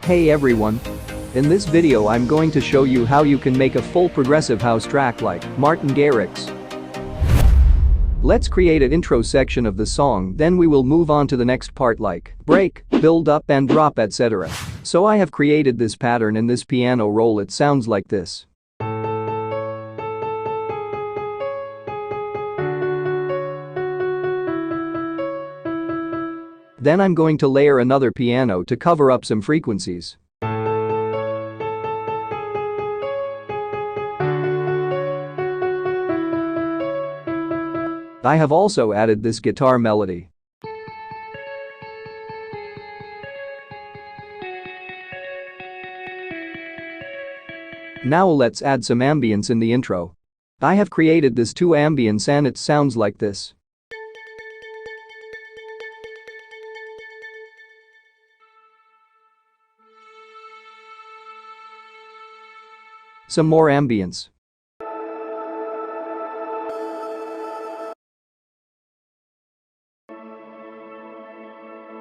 Hey everyone. In this video I'm going to show you how you can make a full progressive house track like Martin Garrix. Let's create an intro section of the song, then we will move on to the next part like break, build up and drop, etc. So I have created this pattern in this piano roll. It sounds like this. Then I'm going to layer another piano to cover up some frequencies. I have also added this guitar melody. Now let's add some ambience in the intro. I have created this 2 ambience and it sounds like this. Some more ambience.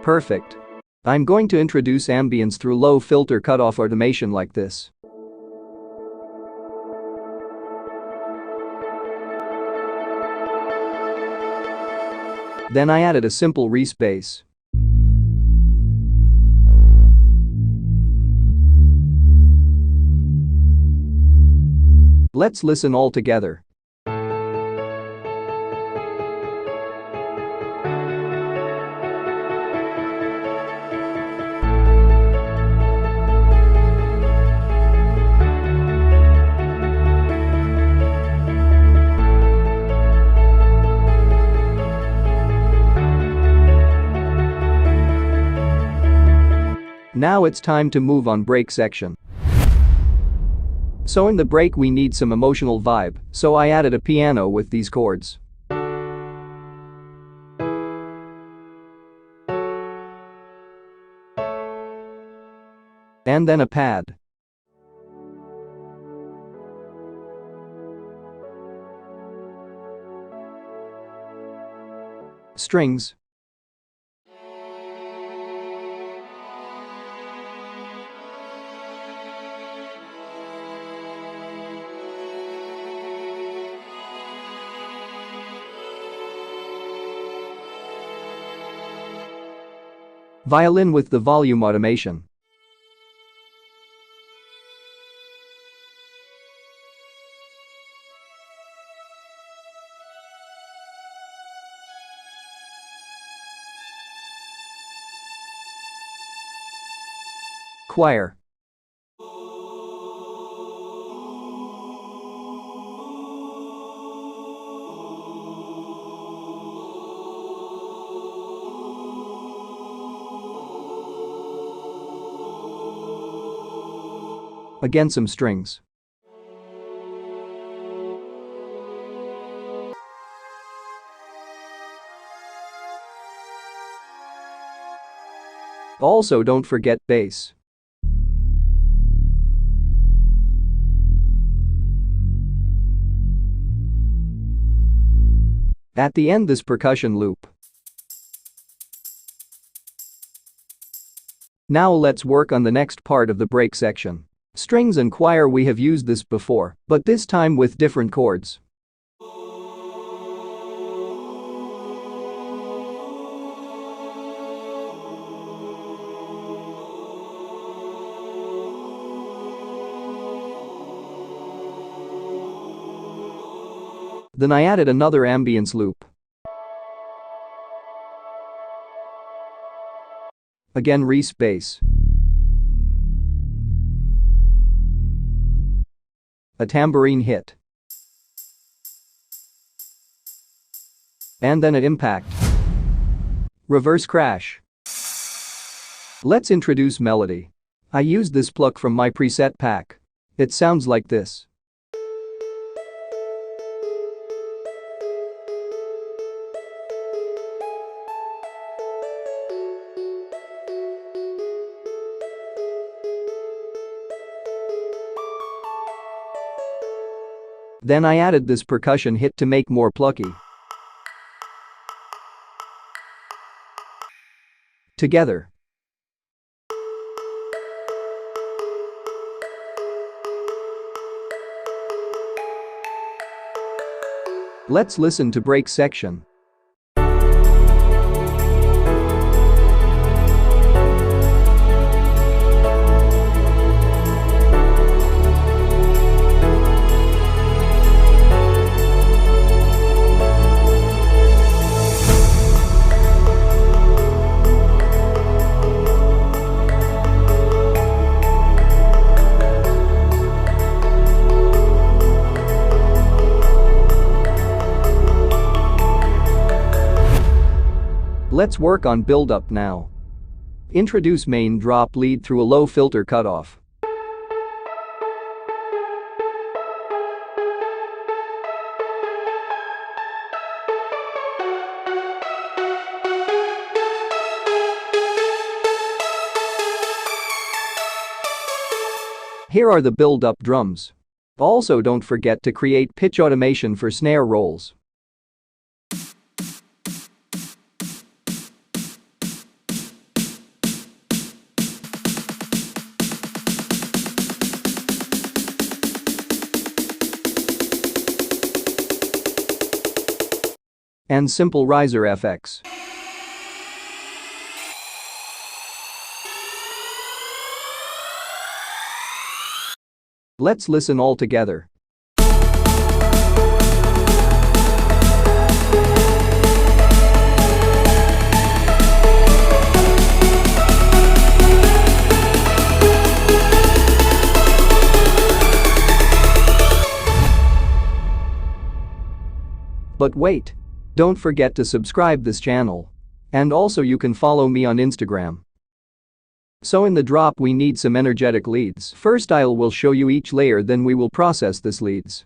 Perfect. I'm going to introduce ambience through low filter cutoff automation like this. Then I added a simple respace. Let's listen all together. Now it's time to move on break section. So in the break we need some emotional vibe, so I added a piano with these chords. And then a pad. Strings. Violin with the volume automation. Choir. Again some strings. Also don't forget bass. At the end this percussion loop. Now let's work on the next part of the break section. Strings and choir. We have used this before, but this time with different chords. Then I added another ambience loop. Again respace. A tambourine hit. And then an impact. Reverse crash. Let's introduce melody. I used this pluck from my preset pack. It sounds like this. Then I added this percussion hit to make more plucky. Together. Let's listen to break section. Let's work on buildup now. Introduce main drop lead through a low filter cutoff. Here are the build-up drums. Also, don't forget to create pitch automation for snare rolls. And simple riser FX. Let's listen all together. But wait. Don't forget to subscribe this channel. And also you can follow me on Instagram. So in the drop we need some energetic leads. First I will show you each layer, then we will process this leads.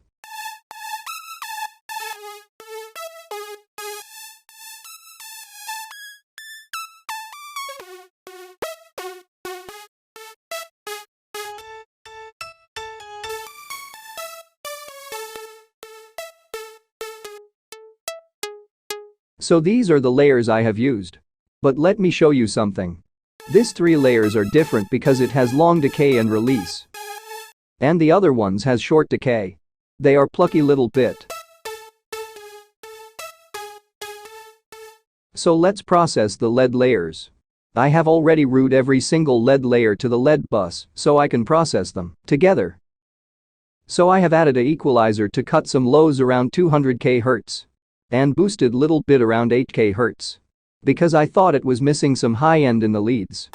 So these are the layers I have used. But let me show you something. These 3 layers are different because it has long decay and release. And the other ones has short decay. They are plucky little bit. So let's process the lead layers. I have already routed every single lead layer to the lead bus so I can process them together. So I have added an equalizer to cut some lows around 200 kHz. And boosted little bit around 8 kHz. Because I thought it was missing some high end in the leads.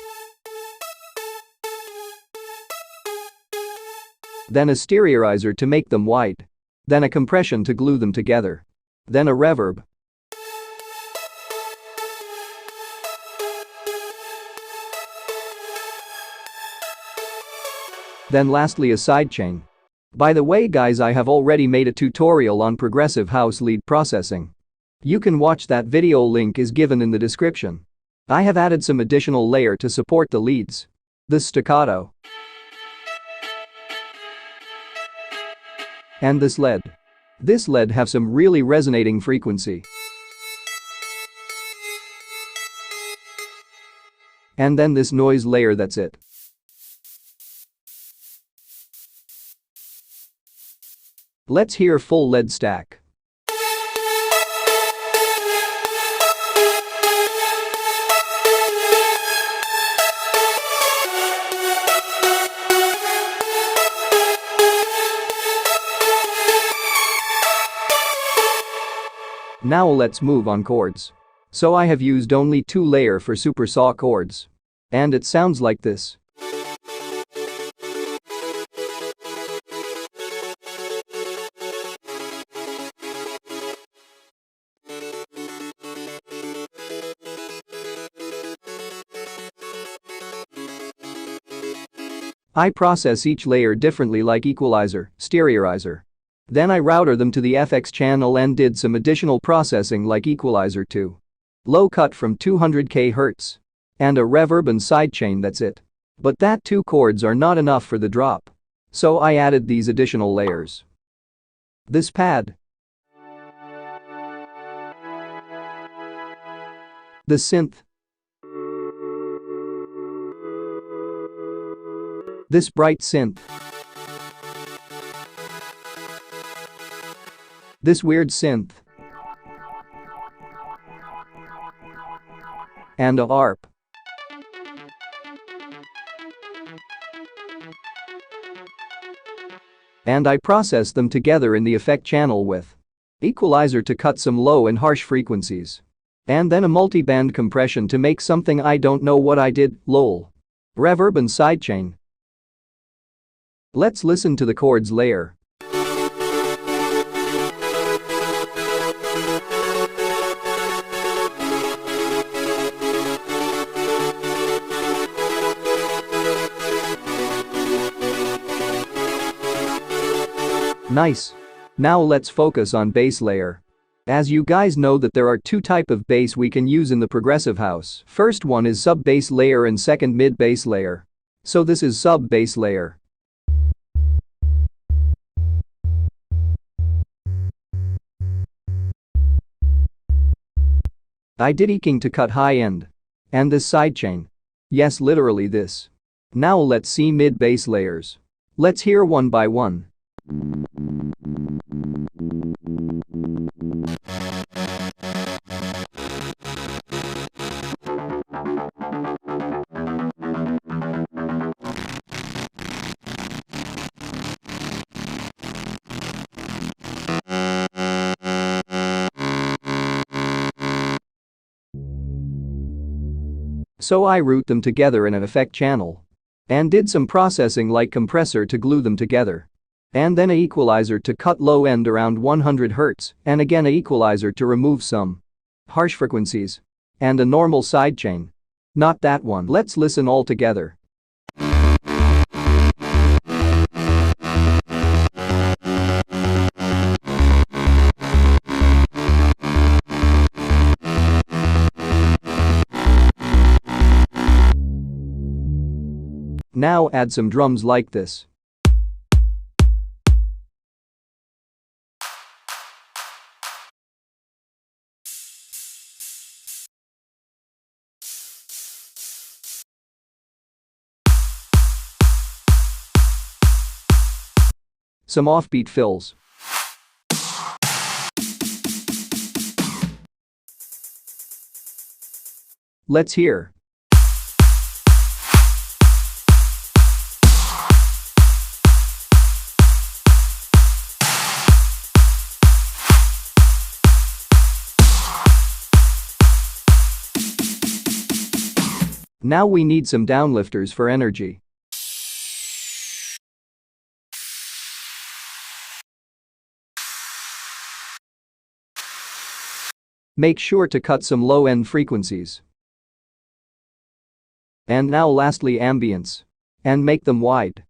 Then a stereoizer to make them wide. Then a compression to glue them together. Then a reverb. Then lastly a sidechain. By the way guys, I have already made a tutorial on progressive house lead processing. You can watch that video, link is given in the description. I have added some additional layer to support the leads. The staccato. And this lead. This lead have some really resonating frequency. And then this noise layer, that's it. Let's hear full lead stack. Now let's move on chords. So I have used only 2 layers for super saw chords. And it sounds like this. I process each layer differently like equalizer, stereoizer. Then I routed them to the FX channel and did some additional processing like equalizer too. Low cut from 200 kHz. And a reverb and sidechain, that's it. But that 2 chords are not enough for the drop. So I added these additional layers. This pad. The synth. This bright synth. this weird synth, and a harp. And I process them together in the effect channel with equalizer to cut some low and harsh frequencies. And then a multi-band compression to make something I don't know what I did, lol. Reverb and sidechain. Let's listen to the chords layer. Nice. Now let's focus on bass layer. As you guys know that there are two types of bass we can use in the progressive house. First one is sub bass layer and second mid bass layer. So this is sub bass layer. I did eking to cut high end. And this sidechain. Yes, literally this. Now let's see mid bass layers. Let's hear one by one. So I route them together in an effect channel. And did some processing like compressor to glue them together. And then a equalizer to cut low end around 100 Hz, and again a equalizer to remove some harsh frequencies. And a normal sidechain. Not that one. Let's listen all together. Now add some drums like this. Some offbeat fills. Let's hear. Now we need some downlifters for energy. Make sure to cut some low-end frequencies. And now lastly ambience. And make them wide.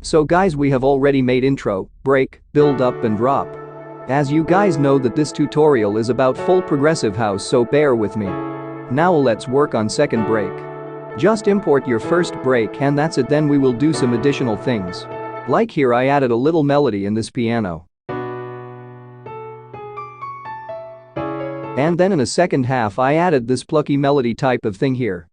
So guys, we have already made intro, break, build up and drop. As you guys know that this tutorial is about full progressive house, so bear with me. Now let's work on second break. Just import your first break and that's it, then we will do some additional things. Like here I added a little melody in this piano. And then in a second half I added this plucky melody type of thing here.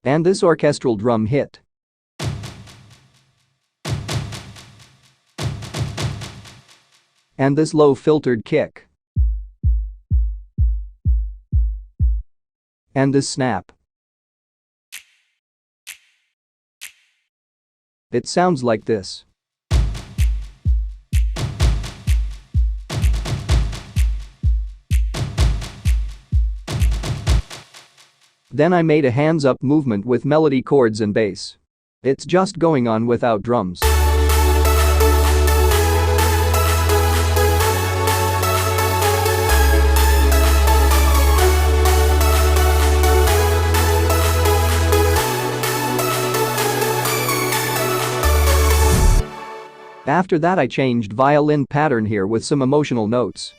And this orchestral drum hit. And this low filtered kick. And this snap. It sounds like this. Then I made a hands-up movement with melody chords and bass. It's just going on without drums. After that I changed violin pattern here with some emotional notes.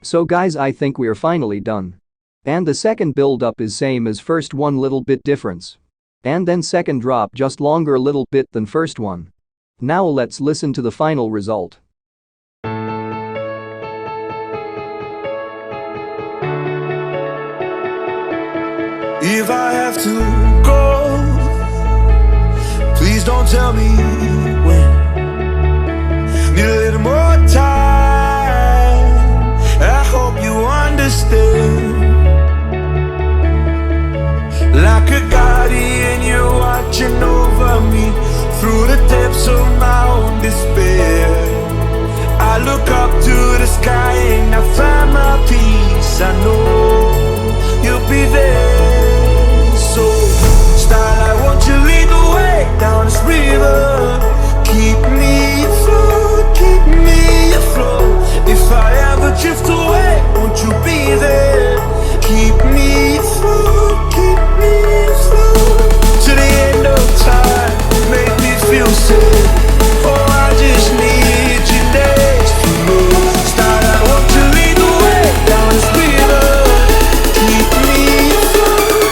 So guys, I think we are finally done. And the second build-up is same as first one, little bit difference. And then second drop just longer little bit than first one. Now let's listen to the final result. If I have to go, please don't tell me when. Need a little more time, I hope you understand. Like a guardian, you're watching over me through the depths of my own despair. I look up to the sky and I find my peace. I know you'll be there. So, starlight, won't you lead the way down this river? Keep me afloat, keep me afloat. If I ever drift away, won't you be there? Keep me afloat, keep me afloat. To the end of time, make me feel safe. Oh, I just need you next to me. Starlight, won't you lead the way down this river? Keep me afloat.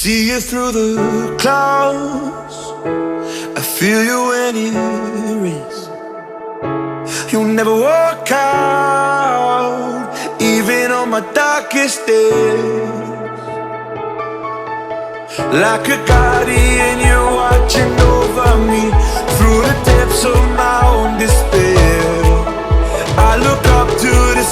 See you through the clouds, I feel you when it rains. You'll never walk out, even on my darkest days. Like a guardian, you're watching over me through the depths of my own despair. I look up to the